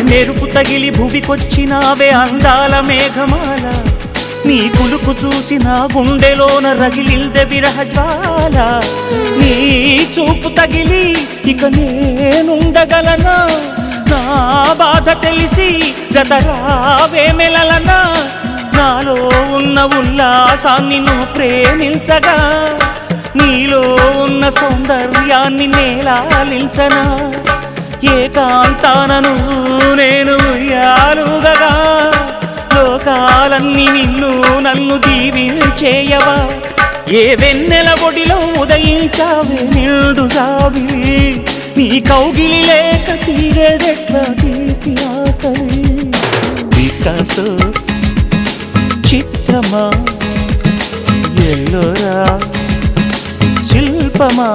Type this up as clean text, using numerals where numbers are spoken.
మెరుపు తగిలి భువికొచ్చినావే అందాల మేఘమాల నీ కులుకు చూసిన గుండెలోన రగిలిల్దె విరహజ్వాల నీ చూపు తగిలి ఇక నేనుండగలనా నా బాధ తెలిసి జతరావే మెలలనా నాలో ఉన్న ఉల్లాసాన్ని నువ్వు ప్రేమించగా నీలో ఉన్న సౌందర్యాన్ని నేలాలించనా ఏకాంతానను నేను ఉయ్యాలుగగా లోకాలన్నీ నిన్ను నన్ను దీవించేయవా ఏ వెన్నెల ఒడిలో ఉదయించావే నిండు జాబి నీ కౌగిలి లేక తీరేదెట్లా తీపి ఆకలి వికాసో చిత్రమా ఎల్లోరా శిల్పమా